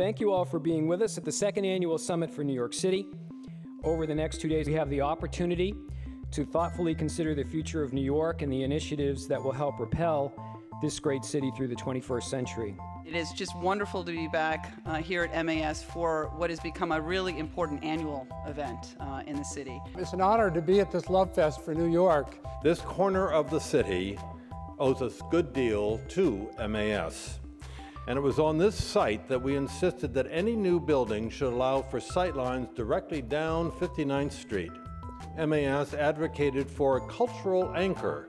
Thank you all for being with us at the second annual Summit for New York City. Over the next 2 days, we have the opportunity to thoughtfully consider the future of New York and the initiatives that will help propel this great city through the 21st century. It is just wonderful to be back here at MAS for what has become a really important annual event in the city. It's an honor to be at this Love Fest for New York. This corner of the city owes a good deal to MAS. And it was on this site that we insisted that any new building should allow for sightlines directly down 59th Street. MAS advocated for a cultural anchor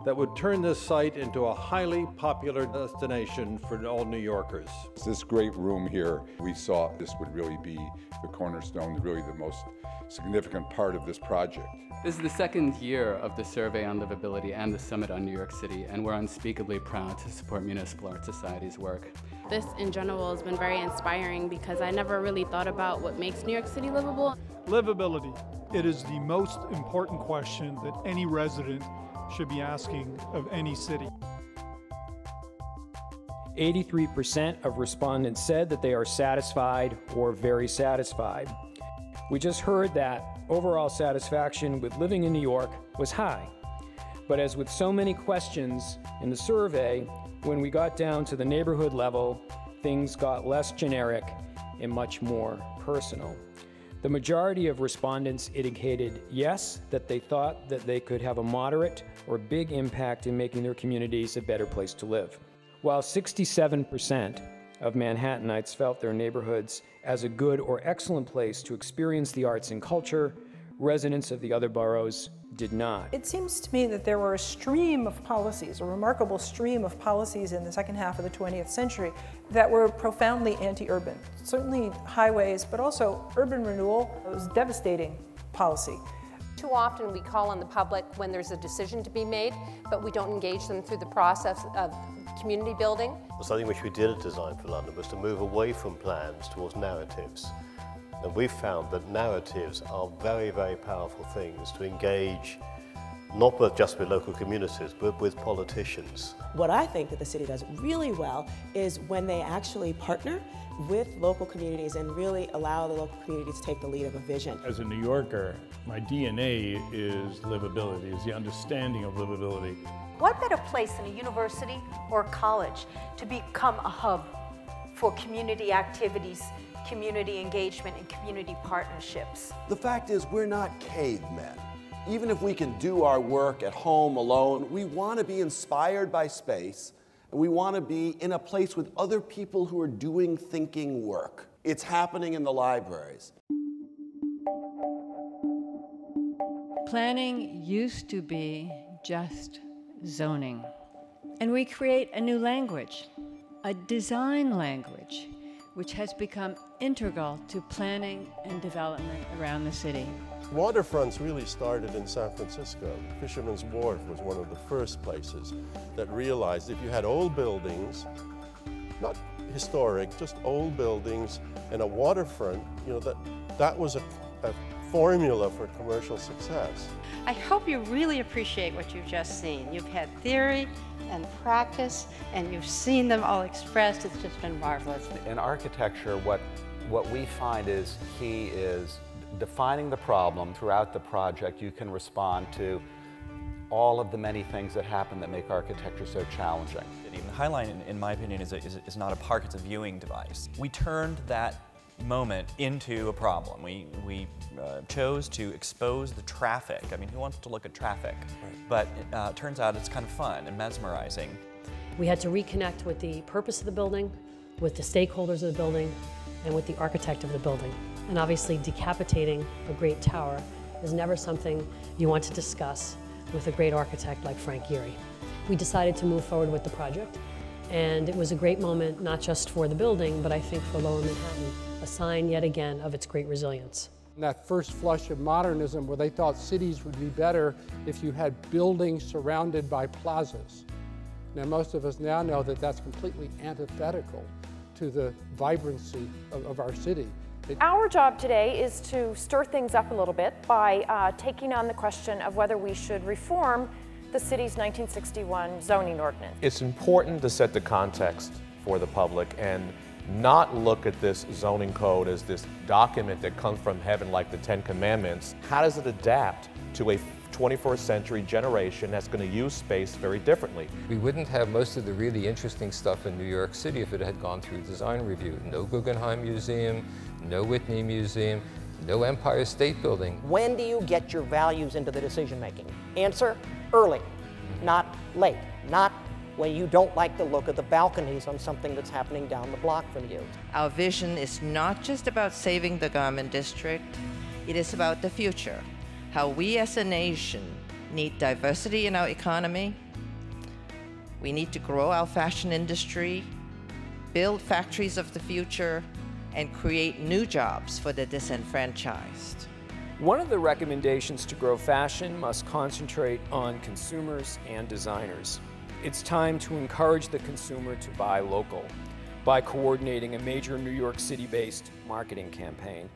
that would turn this site into a highly popular destination for all New Yorkers. This great room here, we saw this would really be the cornerstone, really the most significant part of this project. This is the second year of the Survey on Livability and the Summit on New York City, and we're unspeakably proud to support Municipal Art Society's work. This in general has been very inspiring because I never really thought about what makes New York City livable. Livability. It is the most important question that any resident should be asking of any city. 83% of respondents said that they are satisfied or very satisfied. We just heard that overall satisfaction with living in New York was high. But as with so many questions in the survey, when we got down to the neighborhood level, things got less generic and much more personal. The majority of respondents indicated yes, that they thought that they could have a moderate or big impact in making their communities a better place to live. While 67% of Manhattanites felt their neighborhoods as a good or excellent place to experience the arts and culture, residents of the other boroughs did not. It seems to me that there were a stream of policies, a remarkable stream of policies in the second half of the 20th century that were profoundly anti-urban. Certainly highways, but also urban renewal. It was devastating policy. Too often we call on the public when there's a decision to be made, but we don't engage them through the process of community building. Something which we did at Design for London was to move away from plans towards narratives. And we've found that narratives are very, very powerful things to engage, not just with local communities, but with politicians. What I think that the city does really well is when they actually partner with local communities and really allow the local community to take the lead of a vision. As a New Yorker, my DNA is livability, is the understanding of livability. What better place than a university or a college to become a hub for community activities, community engagement, and community partnerships? The fact is, we're not cavemen. Even if we can do our work at home alone, we want to be inspired by space, and we want to be in a place with other people who are doing thinking work. It's happening in the libraries. Planning used to be just zoning. And we create a new language, a design language, which has become integral to planning and development around the city. Waterfronts really started in San Francisco. Fisherman's Wharf was one of the first places that realized if you had old buildings, not historic, just old buildings, and a waterfront, that was a formula for commercial success. I hope you really appreciate what you've just seen. You've had theory and practice, and you've seen them all expressed. It's just been marvelous. In architecture, what we find is key is defining the problem. Throughout the project, you can respond to all of the many things that happen that make architecture so challenging. The High Line, in my opinion, is not a park, it's a viewing device. We turned that moment into a problem. We chose to expose the traffic. I mean, who wants to look at traffic? Right. But it turns out it's kind of fun and mesmerizing. We had to reconnect with the purpose of the building, with the stakeholders of the building, and with the architect of the building. And obviously decapitating a great tower is never something you want to discuss with a great architect like Frank Gehry. We decided to move forward with the project, and it was a great moment not just for the building, but I think for Lower Manhattan, a sign yet again of its great resilience. That first flush of modernism where they thought cities would be better if you had buildings surrounded by plazas. Now most of us now know that that's completely antithetical to the vibrancy of our city. Our job today is to stir things up a little bit by taking on the question of whether we should reform the city's 1961 zoning ordinance. It's important to set the context for the public and not look at this zoning code as this document that comes from heaven like the Ten Commandments. How does it adapt to a 21st century generation that's going to use space very differently? We wouldn't have most of the really interesting stuff in New York City if it had gone through design review. No Guggenheim Museum, no Whitney Museum, no Empire State Building. When do you get your values into the decision making? Answer, early, not late, not when you don't like the look of the balconies on something that's happening down the block from you. Our vision is not just about saving the garment district, it is about the future. How we as a nation need diversity in our economy. We need to grow our fashion industry, build factories of the future, and create new jobs for the disenfranchised. One of the recommendations to grow fashion must concentrate on consumers and designers. It's time to encourage the consumer to buy local by coordinating a major New York City-based marketing campaign.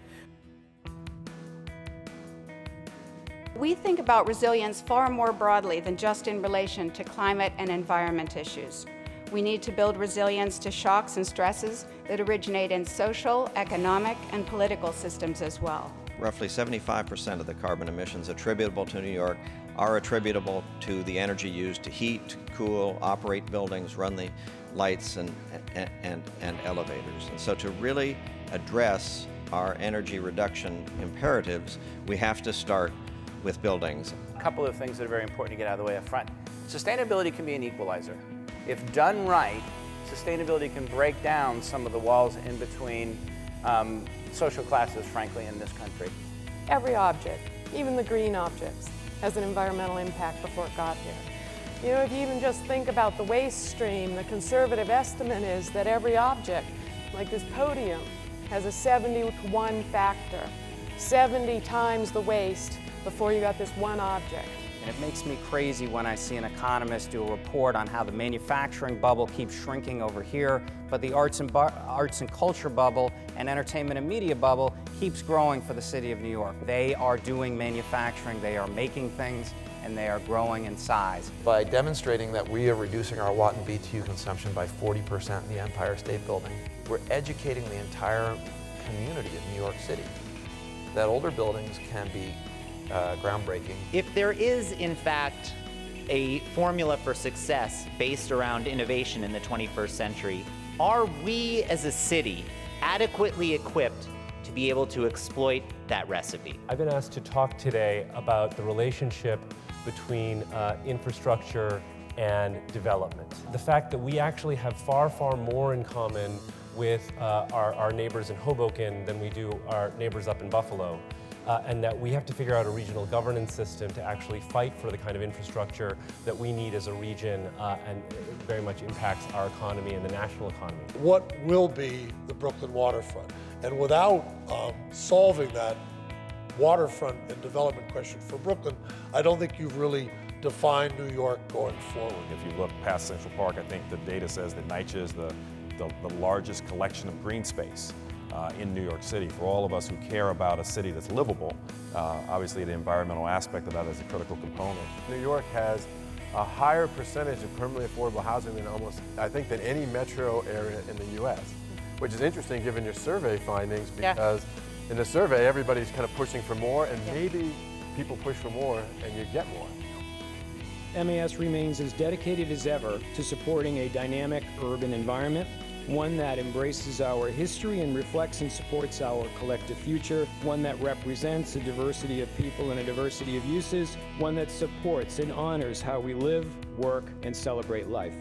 We think about resilience far more broadly than just in relation to climate and environment issues. We need to build resilience to shocks and stresses that originate in social, economic, and political systems as well. Roughly 75% of the carbon emissions attributable to New York are attributable to the energy used to heat, cool, operate buildings, run the lights and elevators. And so to really address our energy reduction imperatives, we have to start with buildings. A couple of things that are very important to get out of the way up front. Sustainability can be an equalizer. If done right, sustainability can break down some of the walls in between social classes, frankly, in this country. Every object, even the green objects, has an environmental impact before it got here. You know, if you even just think about the waste stream, the conservative estimate is that every object, like this podium, has a 70-to-1 factor. 70 times the waste before you got this one object. And it makes me crazy when I see an economist do a report on how the manufacturing bubble keeps shrinking over here, but the arts and culture bubble and entertainment and media bubble keeps growing for the city of New York. They are doing manufacturing, they are making things, and they are growing in size. By demonstrating that we are reducing our watt and BTU consumption by 40% in the Empire State Building, we're educating the entire community of New York City that older buildings can be groundbreaking. If there is, in fact, a formula for success based around innovation in the 21st century, are we as a city adequately equipped to be able to exploit that recipe? I've been asked to talk today about the relationship between infrastructure and development. The fact that we actually have far, far more in common with our neighbors in Hoboken than we do our neighbors up in Buffalo. And that we have to figure out a regional governance system to actually fight for the kind of infrastructure that we need as a region, and it very much impacts our economy and the national economy. What will be the Brooklyn waterfront? And without solving that waterfront and development question for Brooklyn, I don't think you've really defined New York going forward. If you look past Central Park, I think the data says that NYCHA is the largest collection of green space in New York City. For all of us who care about a city that's livable, obviously the environmental aspect of that is a critical component. New York has a higher percentage of permanently affordable housing than than any metro area in the U.S., which is interesting given your survey findings, because in the survey everybody's kind of pushing for more, and maybe people push for more and you get more. MAS remains as dedicated as ever to supporting a dynamic urban environment, one that embraces our history and reflects and supports our collective future, one that represents a diversity of people and a diversity of uses, one that supports and honors how we live, work, and celebrate life.